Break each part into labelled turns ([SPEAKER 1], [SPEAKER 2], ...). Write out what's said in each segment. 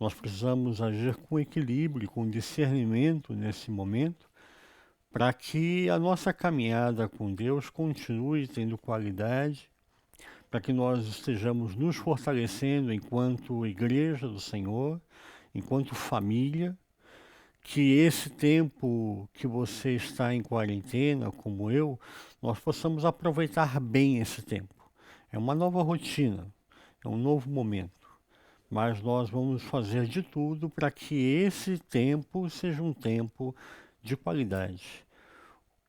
[SPEAKER 1] Nós precisamos agir com equilíbrio, com discernimento nesse momento, para que a nossa caminhada com Deus continue tendo qualidade, para que nós estejamos nos fortalecendo enquanto igreja do Senhor, enquanto família, que esse tempo que você está em quarentena, como eu, nós possamos aproveitar bem esse tempo. É uma nova rotina, é um novo momento, mas nós vamos fazer de tudo para que esse tempo seja um tempo de qualidade,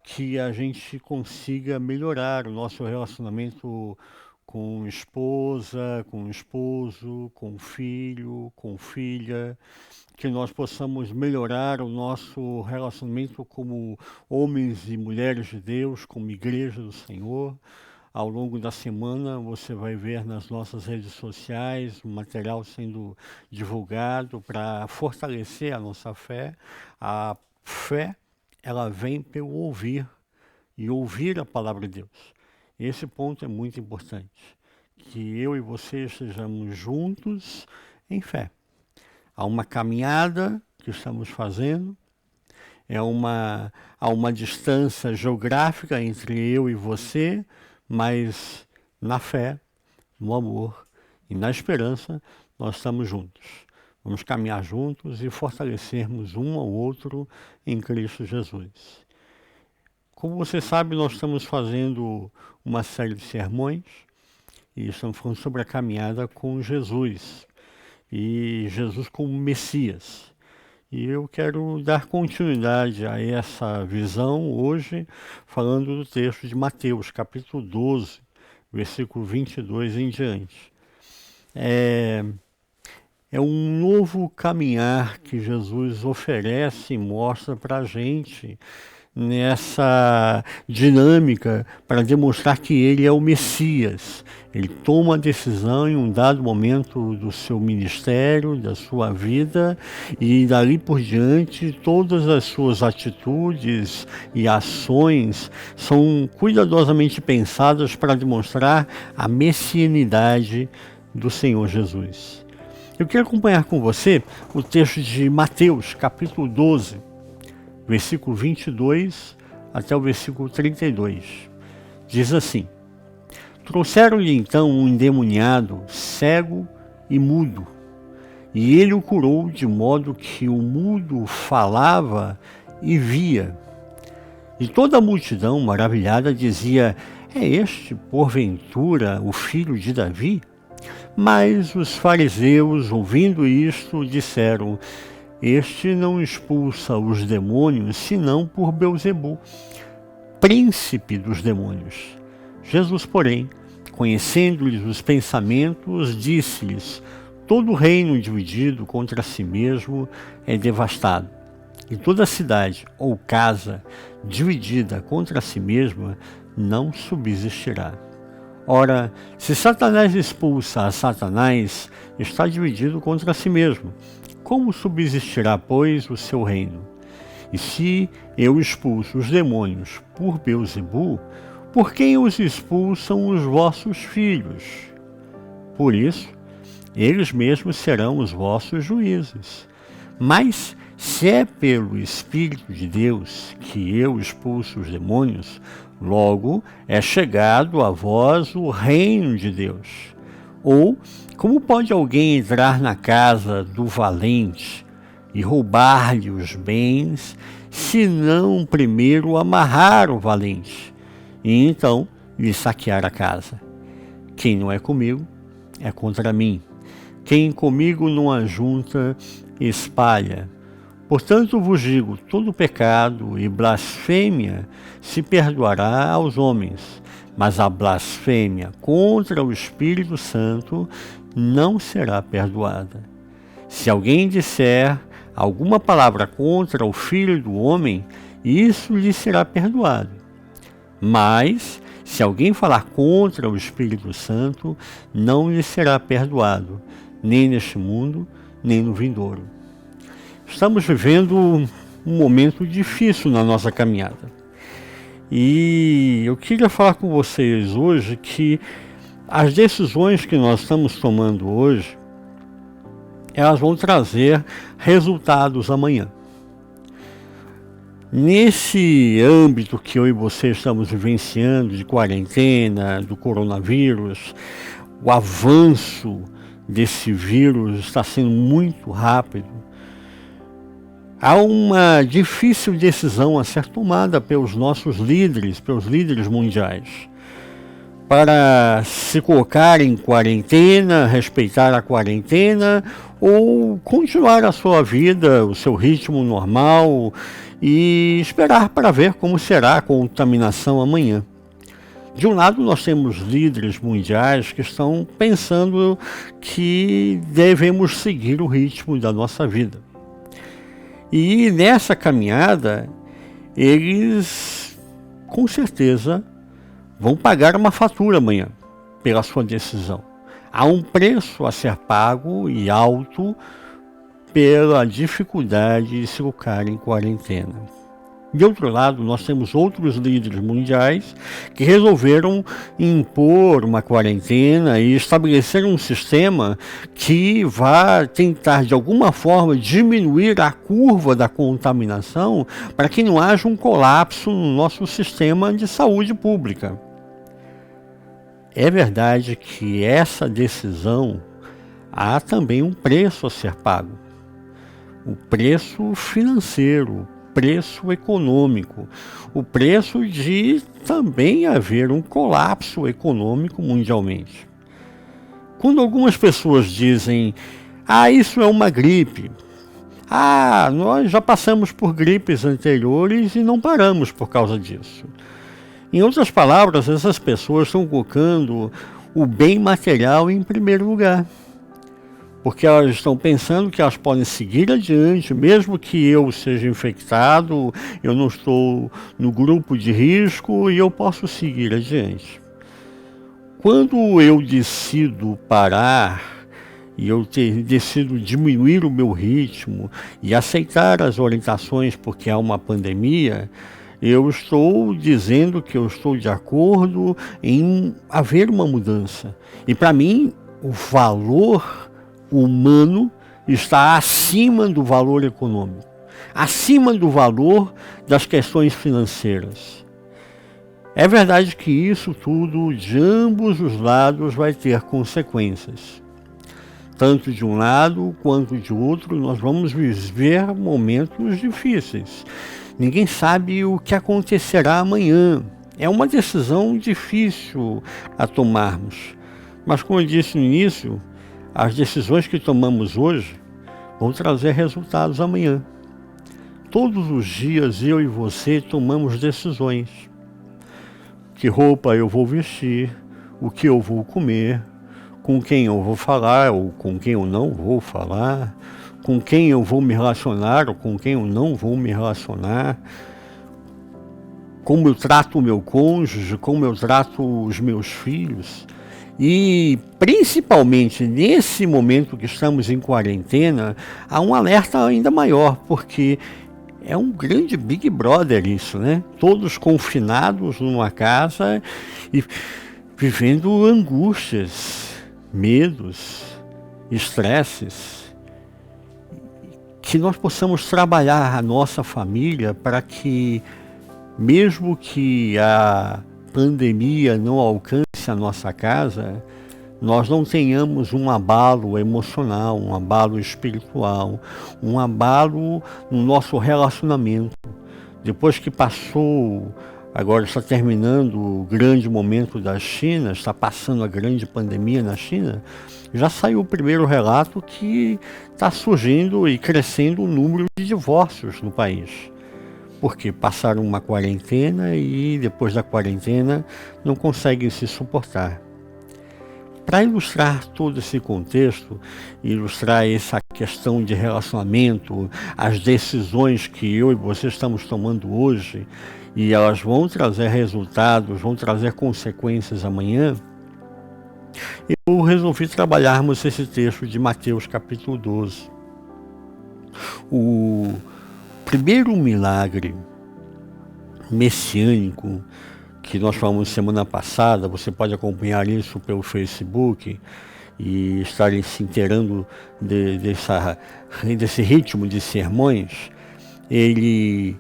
[SPEAKER 1] que a gente consiga melhorar o nosso relacionamento com esposa, com esposo, com filho, com filha, que nós possamos melhorar o nosso relacionamento como homens e mulheres de Deus, como igreja do Senhor. Ao longo da semana você vai ver nas nossas redes sociais um material sendo divulgado para fortalecer a nossa fé. A fé, ela vem pelo ouvir e ouvir a palavra de Deus. Esse ponto é muito importante, que eu e você estejamos juntos em fé. Há uma caminhada que estamos fazendo, há uma distância geográfica entre eu e você, mas na fé, no amor e na esperança, nós estamos juntos. Vamos caminhar juntos e fortalecermos um ao outro em Cristo Jesus. Como você sabe, nós estamos fazendo uma série de sermões e estamos falando sobre a caminhada com Jesus e Jesus como Messias. E eu quero dar continuidade a essa visão hoje, falando do texto de Mateus, capítulo 12, versículo 22 em diante. É um novo caminhar que Jesus oferece e mostra para a gente nessa dinâmica para demonstrar que ele é o Messias. Ele toma a decisão em um dado momento do seu ministério, da sua vida, e dali por diante todas as suas atitudes e ações são cuidadosamente pensadas para demonstrar a messianidade do Senhor Jesus. Eu quero acompanhar com você o texto de Mateus, capítulo 12, versículo 22 até o versículo 32. Diz assim: Trouxeram-lhe então um endemoniado, cego e mudo, e ele o curou de modo que o mudo falava e via. E toda a multidão, maravilhada, dizia: É este, porventura, o filho de Davi? Mas os fariseus, ouvindo isto, disseram: Este não expulsa os demônios, senão por Beelzebu, príncipe dos demônios. Jesus, porém, conhecendo-lhes os pensamentos, disse-lhes: Todo reino dividido contra si mesmo é devastado, e toda cidade ou casa dividida contra si mesma não subsistirá. Ora, se Satanás expulsa a Satanás, está dividido contra si mesmo. Como subsistirá, pois, o seu reino? E se eu expulso os demônios por Beelzebu, por quem os expulsam os vossos filhos? Por isso, eles mesmos serão os vossos juízes. Mas, se é pelo Espírito de Deus que eu expulso os demônios, logo é chegado a vós o reino de Deus. Ou, como pode alguém entrar na casa do valente e roubar-lhe os bens, se não primeiro amarrar o valente, e então lhe saquear a casa? Quem não é comigo, é contra mim. Quem comigo não ajunta, espalha. Portanto vos digo, todo pecado e blasfêmia se perdoará aos homens, mas a blasfêmia contra o Espírito Santo não será perdoada. Se alguém disser alguma palavra contra o Filho do Homem, isso lhe será perdoado. Mas, se alguém falar contra o Espírito Santo, não lhe será perdoado, nem neste mundo, nem no vindouro. Estamos vivendo um momento difícil na nossa caminhada. E eu queria falar com vocês hoje que as decisões que nós estamos tomando hoje, elas vão trazer resultados amanhã. Nesse âmbito que eu e você estamos vivenciando de quarentena, do coronavírus, o avanço desse vírus está sendo muito rápido. Há uma difícil decisão a ser tomada pelos nossos líderes, pelos líderes mundiais, para se colocar em quarentena, respeitar a quarentena ou continuar a sua vida, o seu ritmo normal e esperar para ver como será a contaminação amanhã. De um lado, nós temos líderes mundiais que estão pensando que devemos seguir o ritmo da nossa vida. E nessa caminhada, eles com certeza vão pagar uma fatura amanhã pela sua decisão. Há um preço a ser pago e alto pela dificuldade de se colocar em quarentena. De outro lado, nós temos outros líderes mundiais que resolveram impor uma quarentena e estabelecer um sistema que vá tentar, de alguma forma, diminuir a curva da contaminação para que não haja um colapso no nosso sistema de saúde pública. É verdade que essa decisão há também um preço a ser pago. O preço financeiro, preço econômico, o preço de também haver um colapso econômico mundialmente. Quando algumas pessoas dizem, isso é uma gripe, nós já passamos por gripes anteriores e não paramos por causa disso. Em outras palavras, essas pessoas estão colocando o bem material em primeiro lugar. Porque elas estão pensando que elas podem seguir adiante, mesmo que eu seja infectado, eu não estou no grupo de risco e eu posso seguir adiante. Quando eu decido parar e eu decido diminuir o meu ritmo e aceitar as orientações porque há uma pandemia, eu estou dizendo que eu estou de acordo em haver uma mudança. E para mim, o valor humano está acima do valor econômico, acima do valor das questões financeiras. É verdade que isso tudo, de ambos os lados, vai ter consequências. Tanto de um lado quanto de outro, nós vamos viver momentos difíceis. Ninguém sabe o que acontecerá amanhã. É uma decisão difícil a tomarmos. Mas, como eu disse no início, as decisões que tomamos hoje vão trazer resultados amanhã. Todos os dias eu e você tomamos decisões. Que roupa eu vou vestir, o que eu vou comer, com quem eu vou falar ou com quem eu não vou falar, com quem eu vou me relacionar ou com quem eu não vou me relacionar, como eu trato o meu cônjuge, como eu trato os meus filhos. E principalmente nesse momento que estamos em quarentena, há um alerta ainda maior, porque é um grande Big Brother isso, né? Todos confinados numa casa e vivendo angústias, medos, estresses. Que nós possamos trabalhar a nossa família para que, mesmo que a pandemia não alcance a nossa casa, nós não tenhamos um abalo emocional, um abalo espiritual, um abalo no nosso relacionamento. Depois que passou, agora está terminando o grande momento da China, está passando a grande pandemia na China, já saiu o primeiro relato que está surgindo e crescendo o número de divórcios no país. Porque passaram uma quarentena e depois da quarentena não conseguem se suportar. Para ilustrar todo esse contexto, ilustrar essa questão de relacionamento, as decisões que eu e você estamos tomando hoje, e elas vão trazer resultados, vão trazer consequências amanhã, eu resolvi trabalharmos esse texto de Mateus capítulo 12. O primeiro milagre messiânico que nós falamos semana passada, você pode acompanhar isso pelo Facebook, e estarem se inteirando desse ritmo de sermões, ele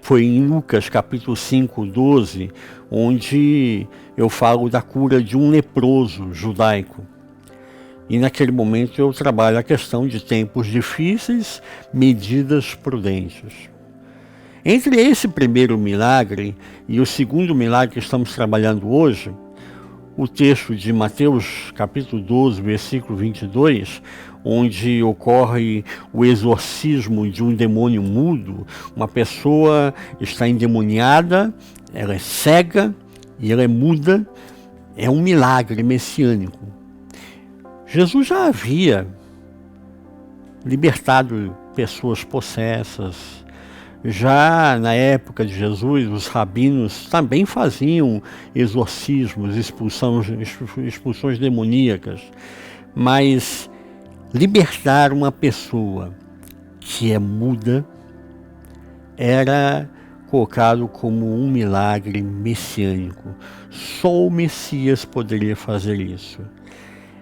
[SPEAKER 1] foi em Lucas capítulo 5, 12, onde eu falo da cura de um leproso judaico. E naquele momento eu trabalho a questão de tempos difíceis, medidas prudentes. Entre esse primeiro milagre e o segundo milagre que estamos trabalhando hoje, o texto de Mateus capítulo 12, versículo 22, onde ocorre o exorcismo de um demônio mudo. Uma pessoa está endemoniada, ela é cega e ela é muda, é um milagre messiânico. Jesus já havia libertado pessoas possessas. Já na época de Jesus, os rabinos também faziam exorcismos, expulsões demoníacas. Mas libertar uma pessoa que é muda era colocado como um milagre messiânico. Só o Messias poderia fazer isso.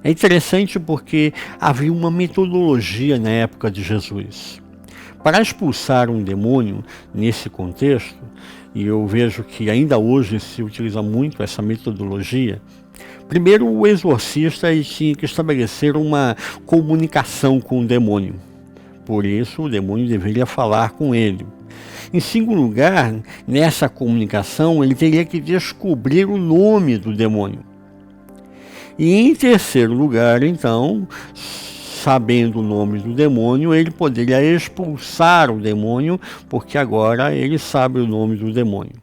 [SPEAKER 1] É interessante porque havia uma metodologia na época de Jesus. Para expulsar um demônio nesse contexto, e eu vejo que ainda hoje se utiliza muito essa metodologia, primeiro o exorcista tinha que estabelecer uma comunicação com o demônio. Por isso o demônio deveria falar com ele. Em segundo lugar, nessa comunicação ele teria que descobrir o nome do demônio. E em terceiro lugar, então, sabendo o nome do demônio, ele poderia expulsar o demônio, porque agora ele sabe o nome do demônio.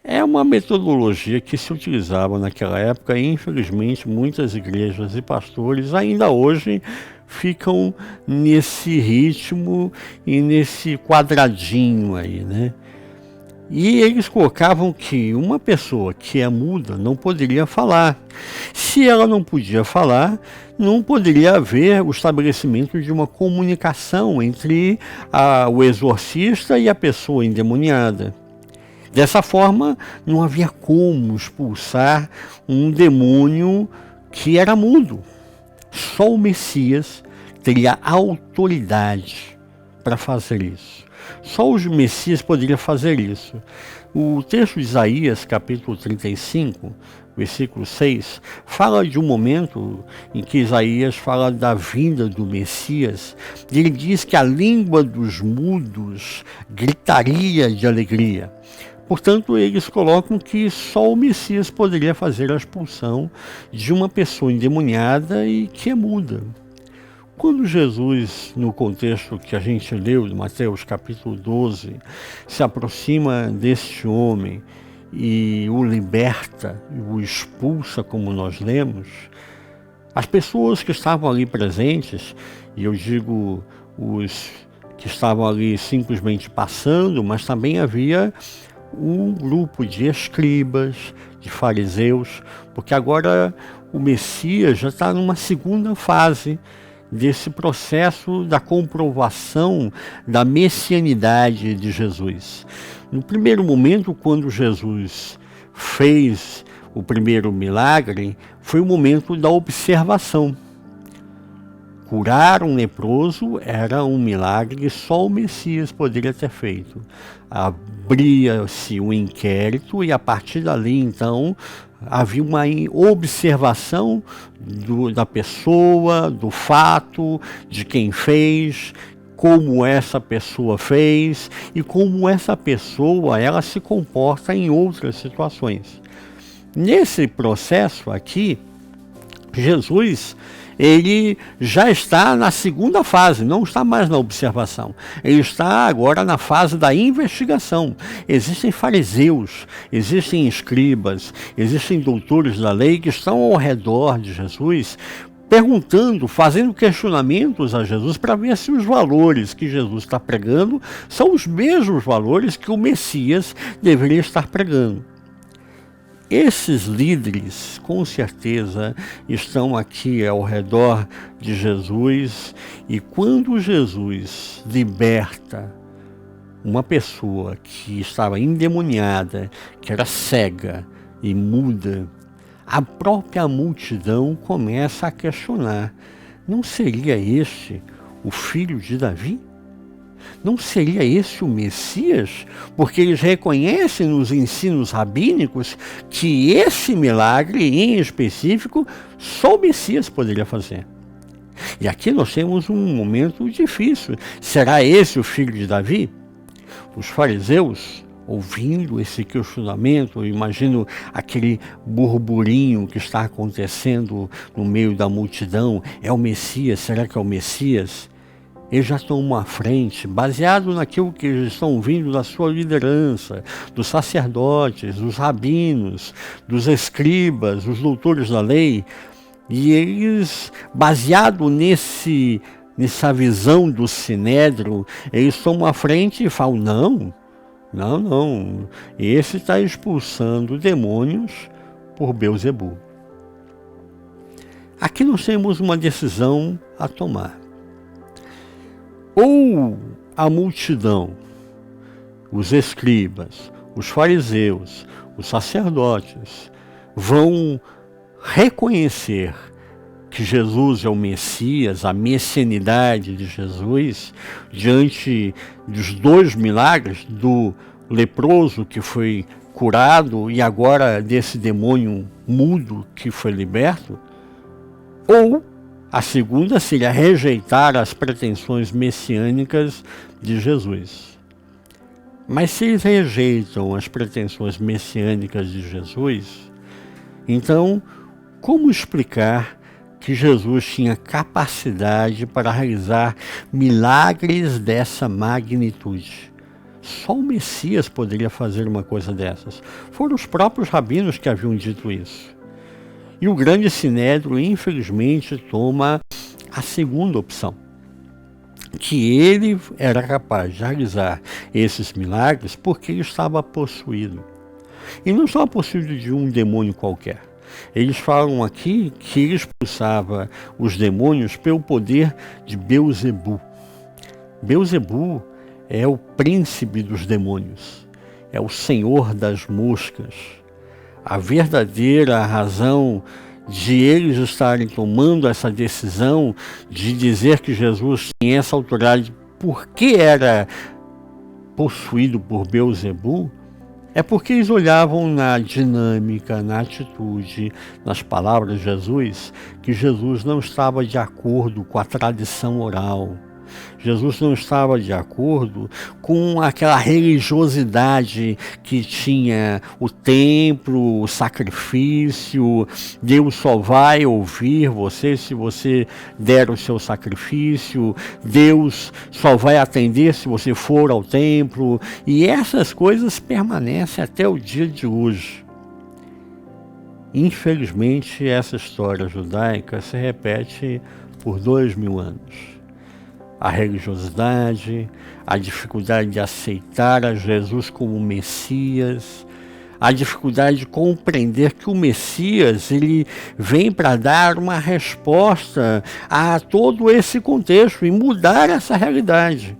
[SPEAKER 1] É uma metodologia que se utilizava naquela época e, infelizmente, muitas igrejas e pastores ainda hoje ficam nesse ritmo e nesse quadradinho aí, né? E eles colocavam que uma pessoa que é muda não poderia falar. Se ela não podia falar, não poderia haver o estabelecimento de uma comunicação entre o exorcista e a pessoa endemoniada. Dessa forma, não havia como expulsar um demônio que era mudo. Só o Messias teria autoridade para fazer isso. Só o Messias poderia fazer isso. O texto de Isaías, capítulo 35, versículo 6, fala de um momento em que Isaías fala da vinda do Messias. E ele diz que a língua dos mudos gritaria de alegria. Portanto, eles colocam que só o Messias poderia fazer a expulsão de uma pessoa endemoniada e que é muda. Quando Jesus, no contexto que a gente leu de Mateus capítulo 12, se aproxima deste homem e o liberta, o expulsa, como nós lemos, as pessoas que estavam ali presentes, e eu digo os que estavam ali simplesmente passando, mas também havia um grupo de escribas, de fariseus, porque agora o Messias já está numa segunda fase desse processo da comprovação da messianidade de Jesus. No primeiro momento, quando Jesus fez o primeiro milagre, foi o momento da observação. Curar um leproso era um milagre que só o Messias poderia ter feito. Abria-se um inquérito e a partir dali, então, havia uma observação da pessoa, do fato, de quem fez, como essa pessoa fez e como essa pessoa ela se comporta em outras situações. Nesse processo aqui, Jesus, ele já está na segunda fase, não está mais na observação. Ele está agora na fase da investigação. Existem fariseus, existem escribas, existem doutores da lei que estão ao redor de Jesus, perguntando, fazendo questionamentos a Jesus para ver se os valores que Jesus está pregando são os mesmos valores que o Messias deveria estar pregando. Esses líderes, com certeza, estão aqui ao redor de Jesus, e quando Jesus liberta uma pessoa que estava endemoniada, que era cega e muda, a própria multidão começa a questionar: não seria este o filho de Davi? Não seria esse o Messias? Porque eles reconhecem nos ensinos rabínicos que esse milagre, em específico, só o Messias poderia fazer. E aqui nós temos um momento difícil. Será esse o filho de Davi? Os fariseus, ouvindo esse questionamento, eu imagino aquele burburinho que está acontecendo no meio da multidão: é o Messias? Será que é o Messias? Eles já tomam à frente, baseado naquilo que eles estão ouvindo da sua liderança, dos sacerdotes, dos rabinos, dos escribas, dos doutores da lei. E eles, baseado nessa visão do Sinédrio, eles tomam à frente e falam: não, esse está expulsando demônios por Beelzebu. Aqui nós temos uma decisão a tomar. Ou a multidão, os escribas, os fariseus, os sacerdotes, vão reconhecer que Jesus é o Messias, a messianidade de Jesus, diante dos dois milagres, do leproso que foi curado e agora desse demônio mudo que foi liberto. Ou a segunda seria rejeitar as pretensões messiânicas de Jesus. Mas se eles rejeitam as pretensões messiânicas de Jesus, então como explicar que Jesus tinha capacidade para realizar milagres dessa magnitude? Só o Messias poderia fazer uma coisa dessas. Foram os próprios rabinos que haviam dito isso. E o grande Sinédrio, infelizmente, toma a segunda opção, que ele era capaz de realizar esses milagres porque ele estava possuído. E não estava possuído de um demônio qualquer. Eles falam aqui que ele expulsava os demônios pelo poder de Beelzebu. Beelzebu é o príncipe dos demônios, é o senhor das moscas. A verdadeira razão de eles estarem tomando essa decisão de dizer que Jesus tinha essa autoridade porque era possuído por Beelzebu, é porque eles olhavam na dinâmica, na atitude, nas palavras de Jesus, que Jesus não estava de acordo com a tradição oral. Jesus não estava de acordo com aquela religiosidade que tinha o templo, o sacrifício. Deus só vai ouvir você se você der o seu sacrifício. Deus só vai atender se você for ao templo. E essas coisas permanecem até o dia de hoje. Infelizmente, essa história judaica se repete por 2000 anos. A religiosidade, a dificuldade de aceitar a Jesus como Messias, a dificuldade de compreender que o Messias ele vem para dar uma resposta a todo esse contexto e mudar essa realidade.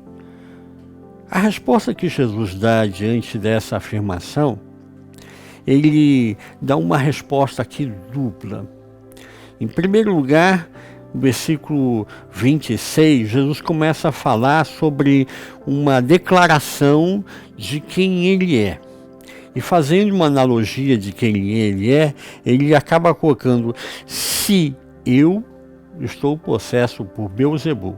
[SPEAKER 1] A resposta que Jesus dá diante dessa afirmação, ele dá uma resposta aqui dupla. Em primeiro lugar, no versículo 26, Jesus começa a falar sobre uma declaração de quem ele é. E fazendo uma analogia de quem ele é, ele acaba colocando: se eu estou possesso por Beelzebu,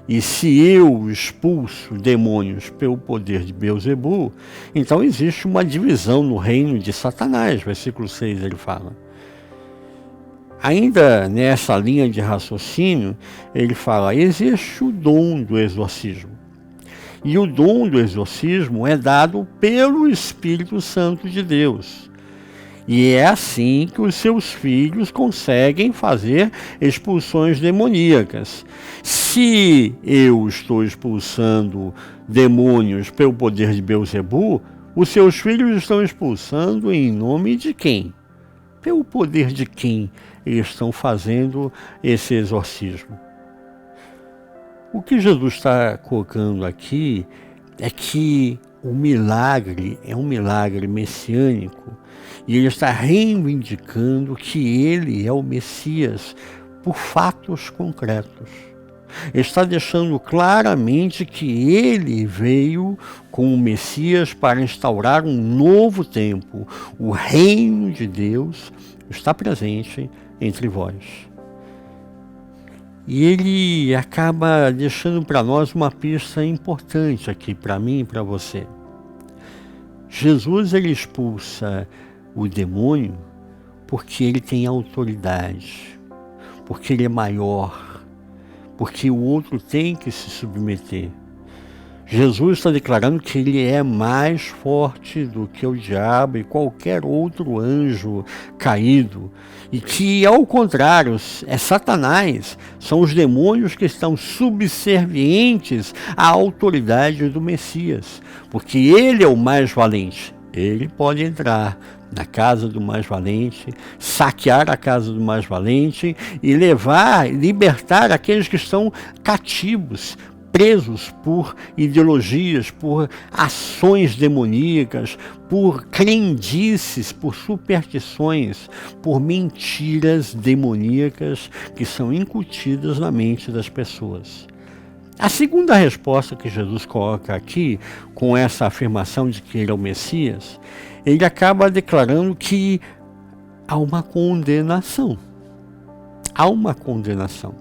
[SPEAKER 1] e se eu expulso demônios pelo poder de Beelzebu, então existe uma divisão no reino de Satanás. Versículo 6 ele fala. Ainda nessa linha de raciocínio, ele fala: existe o dom do exorcismo. E o dom do exorcismo é dado pelo Espírito Santo de Deus. E é assim que os seus filhos conseguem fazer expulsões demoníacas. Se eu estou expulsando demônios pelo poder de Beelzebu, os seus filhos estão expulsando em nome de quem? Pelo poder de quem eles estão fazendo esse exorcismo? O que Jesus está colocando aqui é que o milagre é um milagre messiânico e ele está reivindicando que ele é o Messias por fatos concretos. Está deixando claramente que ele veio como Messias para instaurar um novo tempo. O reino de Deus está presente entre vós. E ele acaba deixando para nós uma pista importante aqui, para mim e para você. Jesus, ele expulsa o demônio porque ele tem autoridade, porque ele é maior, porque o outro tem que se submeter. Jesus está declarando que ele é mais forte do que o diabo e qualquer outro anjo caído. E que, ao contrário, é Satanás, são os demônios que estão subservientes à autoridade do Messias. Porque ele é o mais valente. Ele pode entrar na casa do mais valente, saquear a casa do mais valente e libertar aqueles que estão cativos, presos por ideologias, por ações demoníacas, por crendices, por superstições, por mentiras demoníacas que são incutidas na mente das pessoas. A segunda resposta que Jesus coloca aqui, com essa afirmação de que ele é o Messias, ele acaba declarando que há uma condenação. Há uma condenação.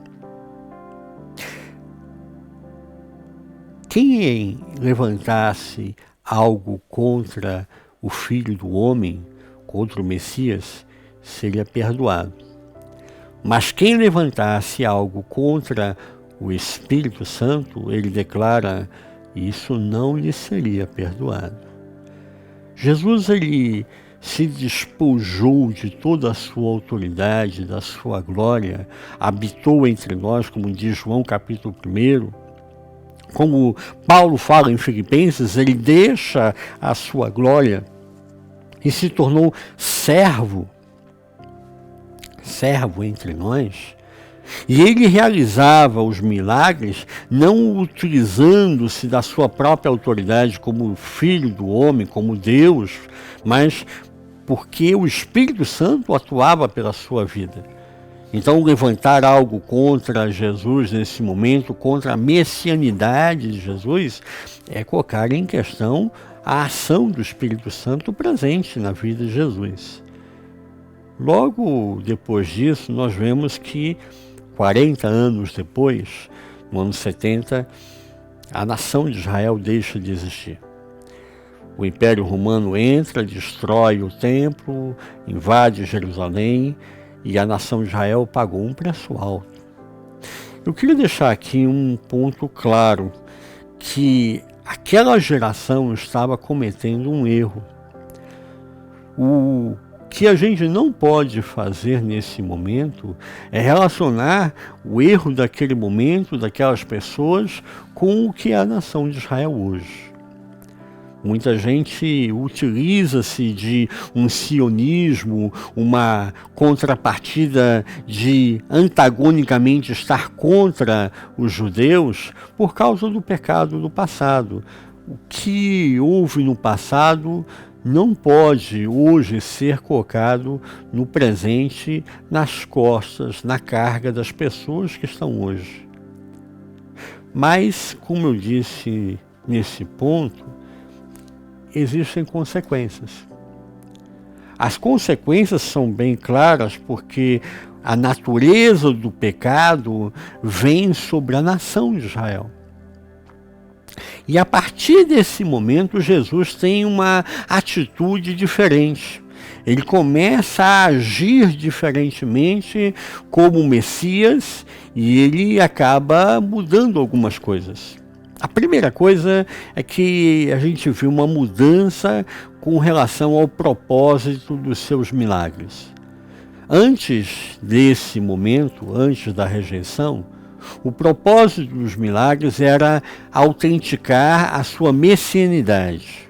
[SPEAKER 1] Quem levantasse algo contra o Filho do Homem, contra o Messias, seria perdoado. Mas quem levantasse algo contra o Espírito Santo, ele declara, isso não lhe seria perdoado. Jesus, ele se despojou de toda a sua autoridade, da sua glória, habitou entre nós, como diz João capítulo 1, como Paulo fala em Filipenses, ele deixa a sua glória e se tornou servo entre nós. E ele realizava os milagres não utilizando-se da sua própria autoridade como filho do homem, como Deus, mas porque o Espírito Santo atuava pela sua vida. Então, levantar algo contra Jesus nesse momento, contra a messianidade de Jesus, é colocar em questão a ação do Espírito Santo presente na vida de Jesus. Logo depois disso, nós vemos que 40 anos depois, no ano 70, a nação de Israel deixa de existir. O Império Romano entra, destrói o templo, invade Jerusalém e a nação de Israel pagou um preço alto. Eu queria deixar aqui um ponto claro, que aquela geração estava cometendo um erro. O que a gente não pode fazer nesse momento é relacionar o erro daquele momento, daquelas pessoas, com o que é a nação de Israel hoje. Muita gente utiliza-se de um sionismo, uma contrapartida de antagonicamente estar contra os judeus por causa do pecado do passado. O que houve no passado não pode hoje ser colocado no presente, nas costas, na carga das pessoas que estão hoje. Mas, como eu disse nesse ponto, existem consequências. As consequências são bem claras porque a natureza do pecado vem sobre a nação de Israel. E a partir desse momento, Jesus tem uma atitude diferente. Ele começa a agir diferentemente como Messias e ele acaba mudando algumas coisas. A primeira coisa é que a gente viu uma mudança com relação ao propósito dos seus milagres. Antes desse momento, antes da rejeição, o propósito dos milagres era autenticar a sua messianidade.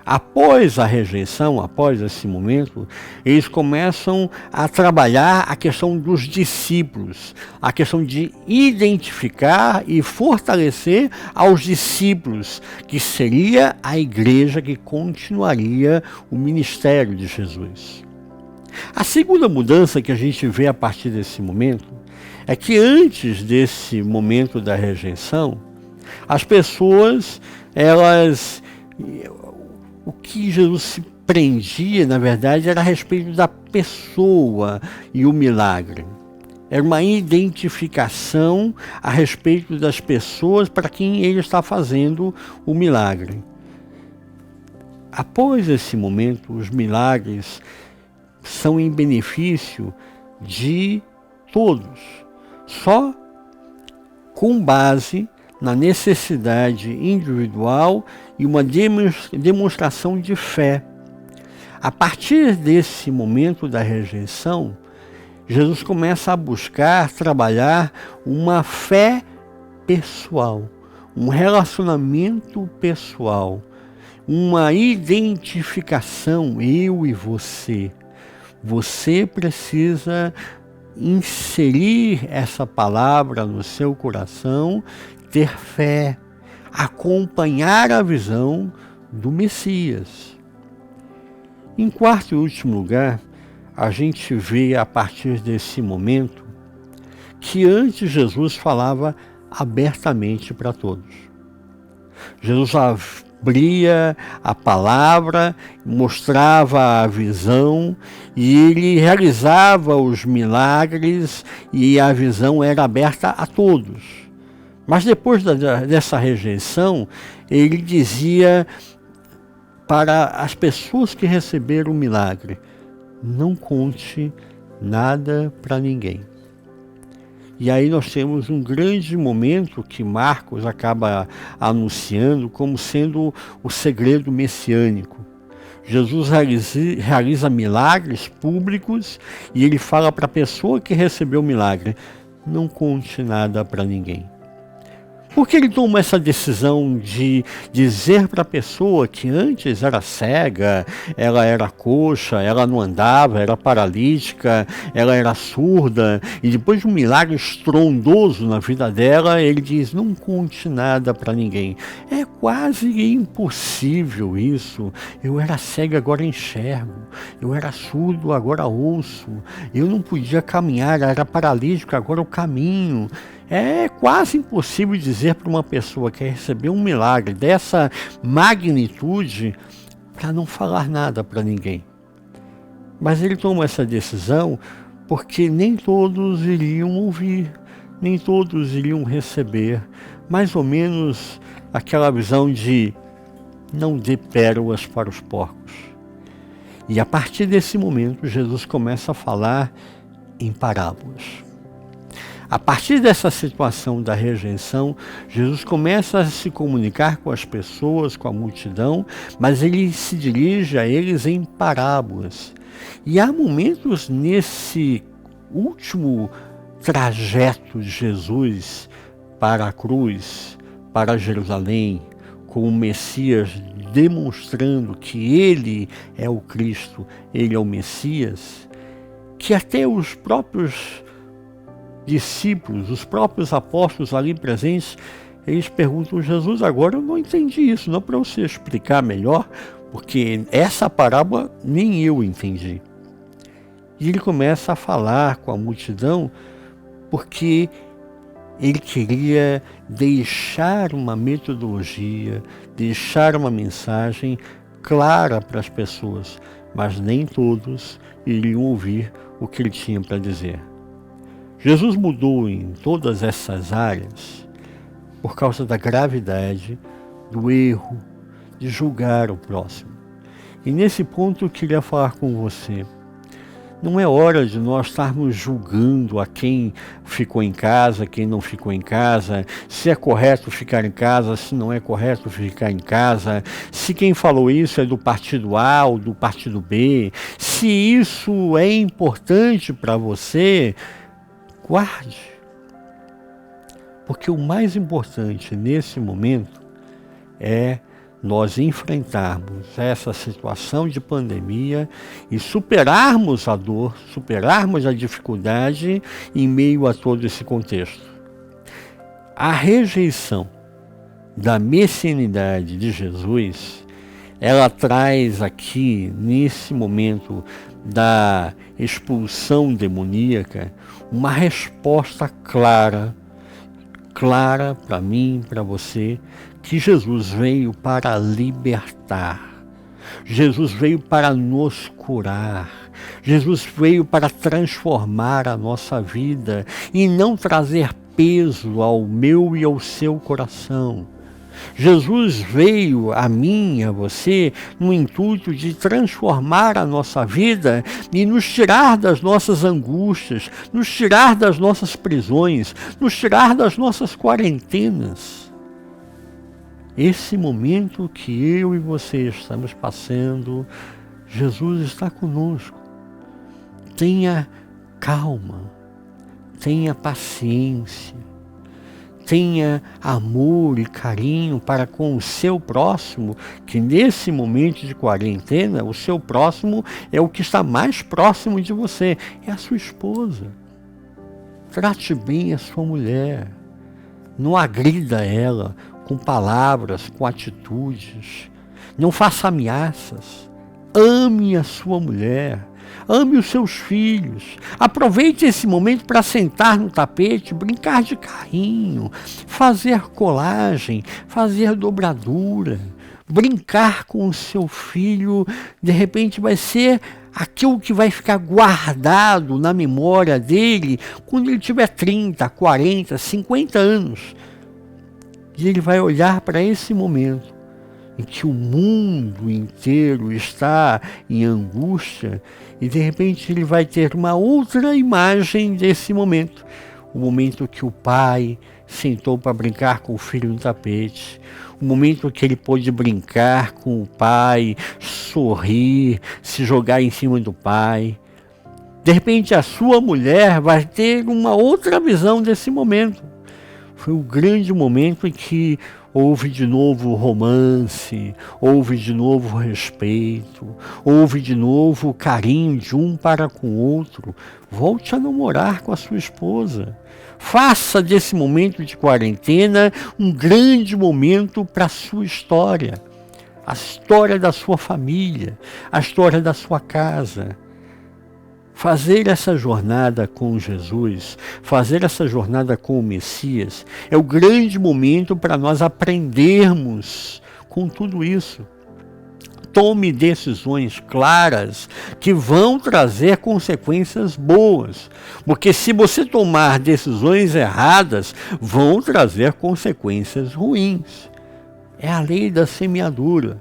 [SPEAKER 1] Após a rejeição, após esse momento, eles começam a trabalhar a questão dos discípulos, a questão de identificar e fortalecer aos discípulos, que seria a igreja que continuaria o ministério de Jesus. A segunda mudança que a gente vê a partir desse momento é que antes desse momento da rejeição, as pessoas, o que Jesus se prendia, na verdade, era a respeito da pessoa e o milagre. Era uma identificação a respeito das pessoas para quem ele está fazendo o milagre. Após esse momento, os milagres são em benefício de todos, só com base na necessidade individual e uma demonstração de fé. A partir desse momento da rejeição, Jesus começa a buscar trabalhar uma fé pessoal, um relacionamento pessoal, uma identificação, eu e você. Você precisa inserir essa palavra no seu coração, ter fé, acompanhar a visão do Messias. Em quarto e último lugar, a gente vê a partir desse momento que antes Jesus falava abertamente para todos. Jesus abria a palavra, mostrava a visão e ele realizava os milagres e a visão era aberta a todos. Mas depois dessa rejeição, ele dizia para as pessoas que receberam o milagre: não conte nada para ninguém. E aí nós temos um grande momento que Marcos acaba anunciando como sendo o segredo messiânico. Jesus realiza milagres públicos e ele fala para a pessoa que recebeu o milagre: não conte nada para ninguém. Por que ele toma essa decisão de dizer para a pessoa que antes era cega, ela era coxa, ela não andava, era paralítica, ela era surda, e depois de um milagre estrondoso na vida dela, ele diz: não conte nada para ninguém. É quase impossível isso. Eu era cega, agora enxergo. Eu era surdo, agora ouço. Eu não podia caminhar, era paralítico, agora eu caminho. É quase impossível dizer para uma pessoa que recebeu um milagre dessa magnitude para não falar nada para ninguém. Mas ele tomou essa decisão porque nem todos iriam ouvir, nem todos iriam receber. Mais ou menos aquela visão de não dê pérolas para os porcos. E a partir desse momento, Jesus começa a falar em parábolas. A partir dessa situação da rejeição, Jesus começa a se comunicar com as pessoas, com a multidão, mas ele se dirige a eles em parábolas. E há momentos nesse último trajeto de Jesus para a cruz, para Jerusalém, com o Messias demonstrando que ele é o Cristo, ele é o Messias, que até os próprios discípulos, os próprios apóstolos ali presentes, eles perguntam: Jesus, agora eu não entendi isso, não, para você explicar melhor, porque essa parábola nem eu entendi. E ele começa a falar com a multidão porque ele queria deixar uma metodologia, deixar uma mensagem clara para as pessoas, mas nem todos iriam ouvir o que ele tinha para dizer. Jesus mudou em todas essas áreas por causa da gravidade do erro de julgar o próximo. E nesse ponto eu queria falar com você. Não é hora de nós estarmos julgando a quem ficou em casa, quem não ficou em casa, se é correto ficar em casa, se não é correto ficar em casa, se quem falou isso é do partido A ou do partido B, se isso é importante para você, guarde. Porque o mais importante nesse momento é nós enfrentarmos essa situação de pandemia e superarmos a dor, superarmos a dificuldade em meio a todo esse contexto. A rejeição da messianidade de Jesus, ela traz aqui, nesse momento da expulsão demoníaca, uma resposta clara para mim, para você, que Jesus veio para libertar. Jesus veio para nos curar. Jesus veio para transformar a nossa vida e não trazer peso ao meu e ao seu coração. Jesus veio a mim e a você no intuito de transformar a nossa vida e nos tirar das nossas angústias, nos tirar das nossas prisões, nos tirar das nossas quarentenas. Esse momento que eu e você estamos passando, Jesus está conosco. Tenha calma, tenha paciência. Tenha amor e carinho para com o seu próximo, que nesse momento de quarentena, o seu próximo é o que está mais próximo de você, é a sua esposa. Trate bem a sua mulher, não agrida ela com palavras, com atitudes, não faça ameaças, ame a sua mulher. Ame os seus filhos. Aproveite esse momento para sentar no tapete, brincar de carrinho, fazer colagem, fazer dobradura. Brincar com o seu filho, de repente vai ser aquilo que vai ficar guardado na memória dele quando ele tiver 30, 40, 50 anos. E ele vai olhar para esse momento em que o mundo inteiro está em angústia, e de repente ele vai ter uma outra imagem desse momento. O momento que o pai sentou para brincar com o filho no tapete, o momento que ele pôde brincar com o pai, sorrir, se jogar em cima do pai. De repente a sua mulher vai ter uma outra visão desse momento. Foi o grande momento em que houve de novo romance, houve de novo respeito, houve de novo carinho de um para com o outro. Volte a namorar com a sua esposa. Faça desse momento de quarentena um grande momento para a sua história. A história da sua família, a história da sua casa. Fazer essa jornada com Jesus, fazer essa jornada com o Messias, é o grande momento para nós aprendermos com tudo isso. Tome decisões claras que vão trazer consequências boas, porque se você tomar decisões erradas, vão trazer consequências ruins. É a lei da semeadura.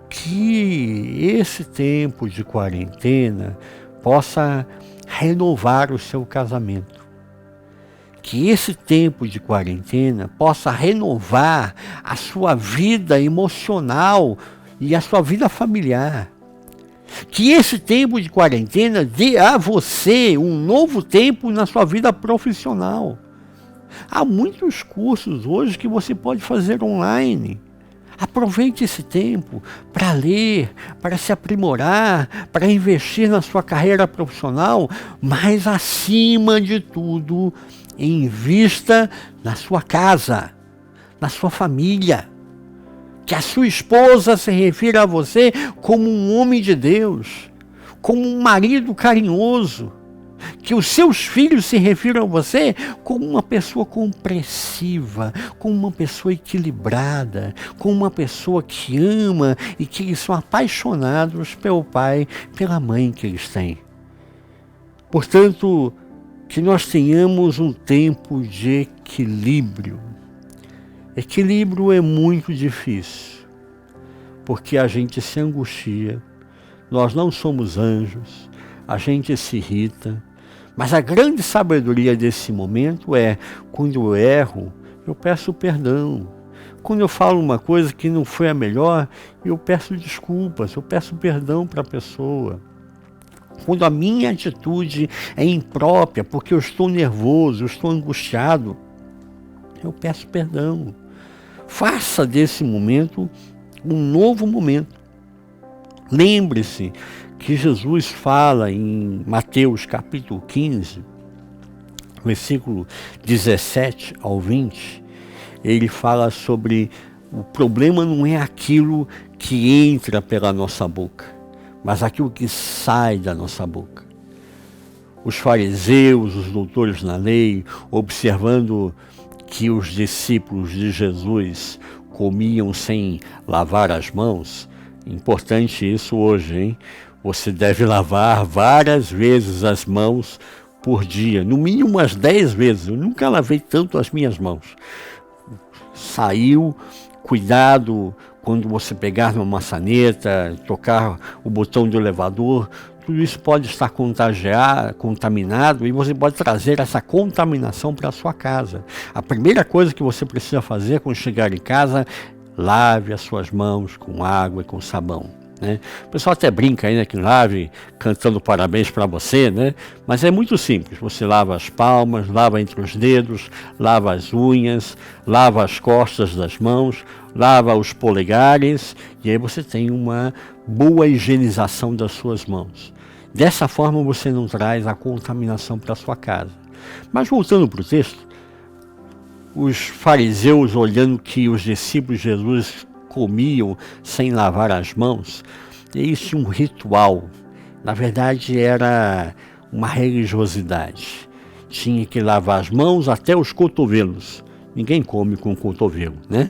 [SPEAKER 1] Que esse tempo de quarentena possa renovar o seu casamento. Que esse tempo de quarentena possa renovar a sua vida emocional e a sua vida familiar. Que esse tempo de quarentena dê a você um novo tempo na sua vida profissional. Há muitos cursos hoje que você pode fazer online. Aproveite esse tempo para ler, para se aprimorar, para investir na sua carreira profissional, mas acima de tudo, invista na sua casa, na sua família. Que a sua esposa se refira a você como um homem de Deus, como um marido carinhoso. Que os seus filhos se refiram a você como uma pessoa compreensiva, como uma pessoa equilibrada, como uma pessoa que ama e que eles são apaixonados pelo pai, pela mãe que eles têm. Portanto, que nós tenhamos um tempo de equilíbrio. Equilíbrio é muito difícil, porque a gente se angustia, nós não somos anjos, a gente se irrita, mas a grande sabedoria desse momento é, quando eu erro, eu peço perdão. Quando eu falo uma coisa que não foi a melhor, eu peço desculpas, eu peço perdão para a pessoa. Quando a minha atitude é imprópria, porque eu estou nervoso, eu estou angustiado, eu peço perdão. Faça desse momento um novo momento. Lembre-se que Jesus fala em Mateus capítulo 15, versículo 17 ao 20, ele fala sobre o problema não é aquilo que entra pela nossa boca, mas aquilo que sai da nossa boca. Os fariseus, os doutores na lei, observando que os discípulos de Jesus comiam sem lavar as mãos, importante isso hoje, hein? Você deve lavar várias vezes as mãos por dia, no mínimo umas 10 vezes. Eu nunca lavei tanto as minhas mãos. Saiu, cuidado quando você pegar numa maçaneta, tocar o botão do elevador, tudo isso pode estar contaminado e você pode trazer essa contaminação para a sua casa. A primeira coisa que você precisa fazer quando chegar em casa, lave as suas mãos com água e com sabão, né? O pessoal até brinca aí, né, que lave cantando parabéns para você, né? Mas é muito simples. Você lava as palmas, lava entre os dedos, lava as unhas, lava as costas das mãos, lava os polegares e aí você tem uma boa higienização das suas mãos. Dessa forma você não traz a contaminação para sua casa. Mas voltando para o texto, os fariseus, olhando que os discípulos de Jesus comiam sem lavar as mãos, isso é um ritual. Na verdade era uma religiosidade. Tinha que lavar as mãos até os cotovelos. Ninguém come com o cotovelo, né?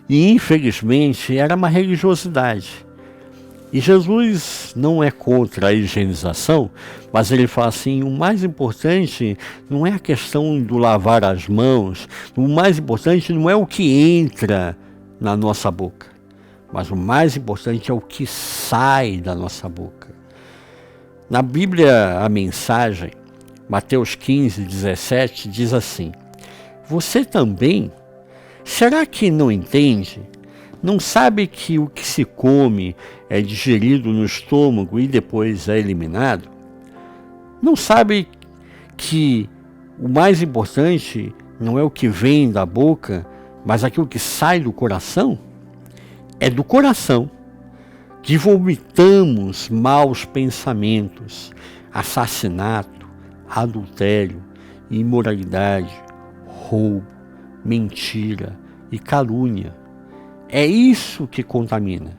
[SPEAKER 1] E infelizmente era uma religiosidade. E Jesus não é contra a higienização, mas ele fala assim, o mais importante não é a questão do lavar as mãos, o mais importante não é o que entra na nossa boca, mas o mais importante é o que sai da nossa boca. Na Bíblia, a mensagem, Mateus 15, 17, diz assim, você também, será que não entende? Não sabe que o que se come é digerido no estômago e depois é eliminado? Não sabe que o mais importante não é o que vem da boca, mas aquilo que sai do coração? É do coração que vomitamos maus pensamentos, assassinato, adultério, imoralidade, roubo, mentira e calúnia. É isso que contamina.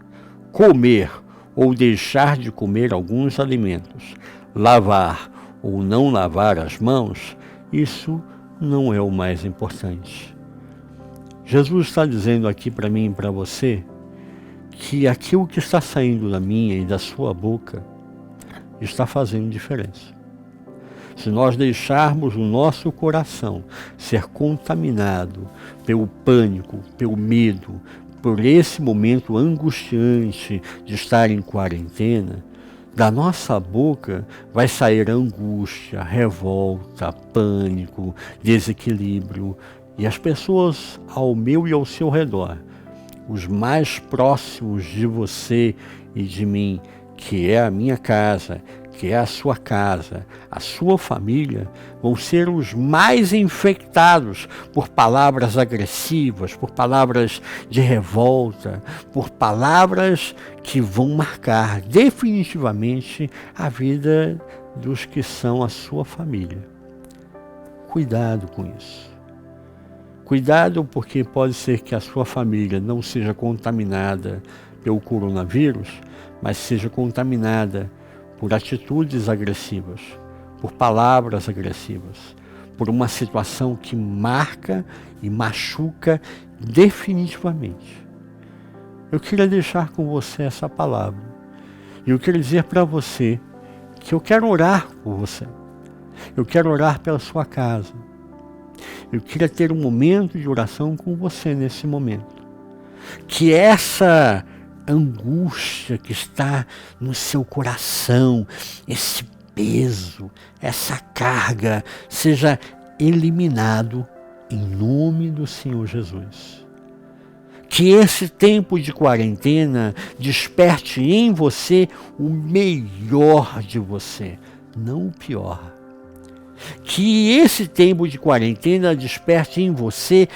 [SPEAKER 1] Comer ou deixar de comer alguns alimentos, lavar ou não lavar as mãos, isso não é o mais importante. Jesus está dizendo aqui para mim e para você que aquilo que está saindo da minha e da sua boca está fazendo diferença. Se nós deixarmos o nosso coração ser contaminado pelo pânico, pelo medo, por esse momento angustiante de estar em quarentena, da nossa boca vai sair angústia, revolta, pânico, desequilíbrio. E as pessoas ao meu e ao seu redor, os mais próximos de você e de mim, que é a minha casa, que é a sua casa, a sua família, vão ser os mais infectados por palavras agressivas, por palavras de revolta, por palavras que vão marcar definitivamente a vida dos que são a sua família. Cuidado com isso. Cuidado, porque pode ser que a sua família não seja contaminada pelo coronavírus, mas seja contaminada por atitudes agressivas, por palavras agressivas, por uma situação que marca e machuca definitivamente. Eu queria deixar com você essa palavra. E eu quero dizer para você que eu quero orar por você. Eu quero orar pela sua casa. Eu queria ter um momento de oração com você nesse momento. Que essa angústia que está no seu coração, esse peso, essa carga, seja eliminado em nome do Senhor Jesus. Que esse tempo de quarentena desperte em você o melhor de você, não o pior. Que esse tempo de quarentena desperte em você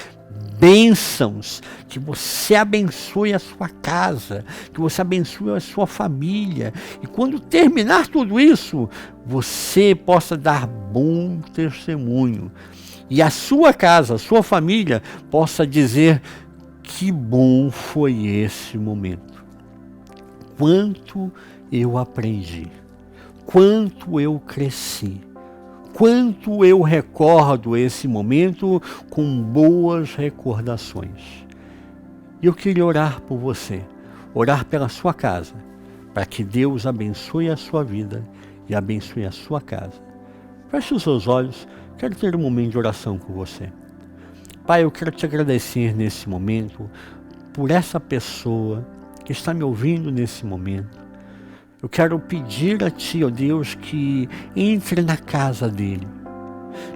[SPEAKER 1] bênçãos, que você abençoe a sua casa, que você abençoe a sua família. E quando terminar tudo isso, você possa dar bom testemunho. E a sua casa, a sua família, possa dizer: que bom foi esse momento. Quanto eu aprendi, quanto eu cresci, quanto eu recordo esse momento com boas recordações. Eu queria orar por você, orar pela sua casa, para que Deus abençoe a sua vida e abençoe a sua casa. Feche os seus olhos, quero ter um momento de oração com você. Pai, eu quero te agradecer nesse momento por essa pessoa que está me ouvindo nesse momento. Eu quero pedir a Ti, ó Deus, que entre na casa dele,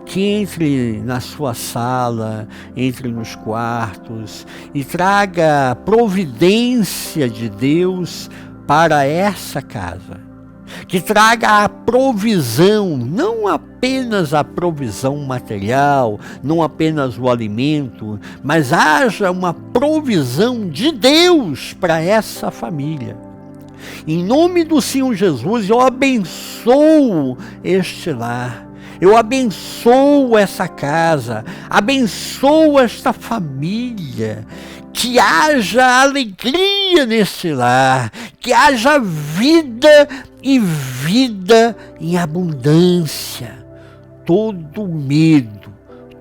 [SPEAKER 1] que entre na sua sala, entre nos quartos e traga providência de Deus para essa casa. Que traga a provisão, não apenas a provisão material, não apenas o alimento, mas haja uma provisão de Deus para essa família. Em nome do Senhor Jesus, eu abençoo este lar, eu abençoo essa casa, abençoo esta família, que haja alegria nesse lar, que haja vida e vida em abundância. Todo medo,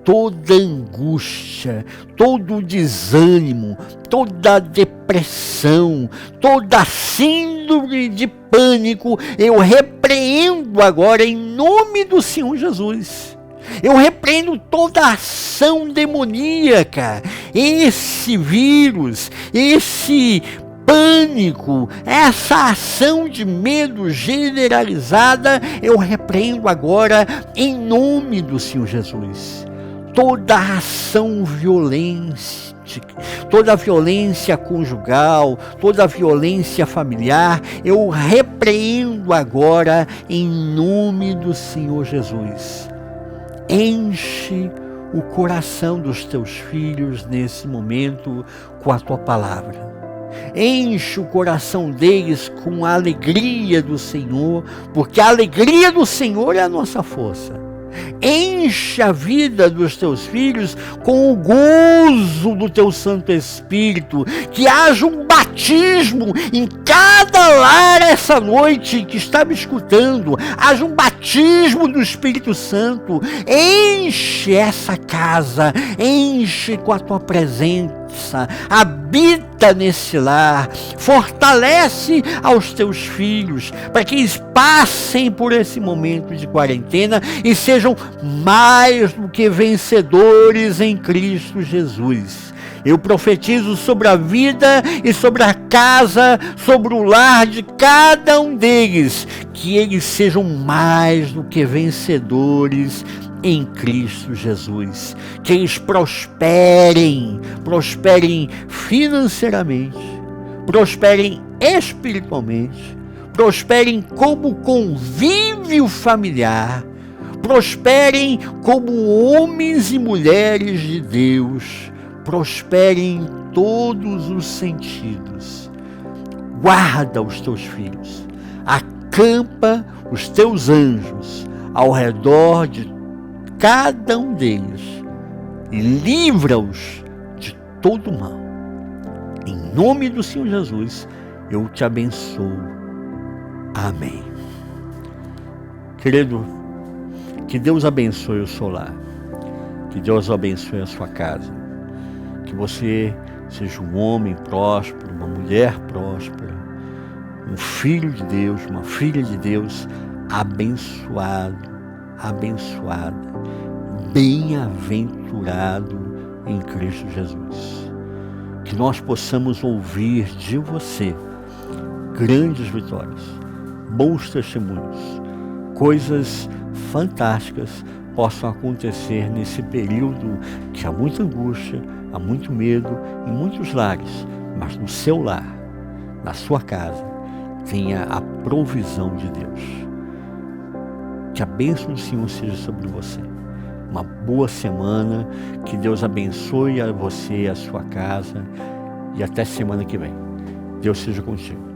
[SPEAKER 1] toda angústia, todo desânimo, toda depressão, toda síndrome de pânico, eu repreendo agora em nome do Senhor Jesus. Eu repreendo toda ação demoníaca, esse vírus, esse pânico, essa ação de medo generalizada, eu repreendo agora em nome do Senhor Jesus. Toda ação violência, toda violência conjugal, toda violência familiar, eu repreendo agora em nome do Senhor Jesus. Enche o coração dos teus filhos nesse momento com a tua palavra. Enche o coração deles com a alegria do Senhor, porque a alegria do Senhor é a nossa força. Enche a vida dos teus filhos com o gozo do teu Santo Espírito, que haja um batismo em cada lar essa noite que está me escutando, haja um batismo do Espírito Santo. Enche essa casa, enche com a tua presença, habita nesse lar, fortalece aos teus filhos, para que eles passem por esse momento de quarentena e sejam mais do que vencedores em Cristo Jesus. Eu profetizo sobre a vida e sobre a casa, sobre o lar de cada um deles, que eles sejam mais do que vencedores em Cristo Jesus. Que eles prosperem financeiramente, prosperem espiritualmente, prosperem como convívio familiar, prosperem como homens e mulheres de Deus, prosperem em todos os sentidos. Guarda os teus filhos, acampa os teus anjos ao redor de cada um deles e livra-os de todo mal. Em nome do Senhor Jesus, eu te abençoo. Amém. Querido, que Deus abençoe o seu lar, que Deus abençoe a sua casa, que você seja um homem próspero, uma mulher próspera, um filho de Deus, uma filha de Deus, abençoada, bem-aventurado em Cristo Jesus. Que nós possamos ouvir de você grandes vitórias, bons testemunhos, coisas fantásticas possam acontecer nesse período que há muita angústia, há muito medo em muitos lares, mas no seu lar, na sua casa, tenha a provisão de Deus. Que a bênção do Senhor seja sobre você. uma boa semana, que Deus abençoe a você, a sua casa, e até semana que vem. Deus seja contigo.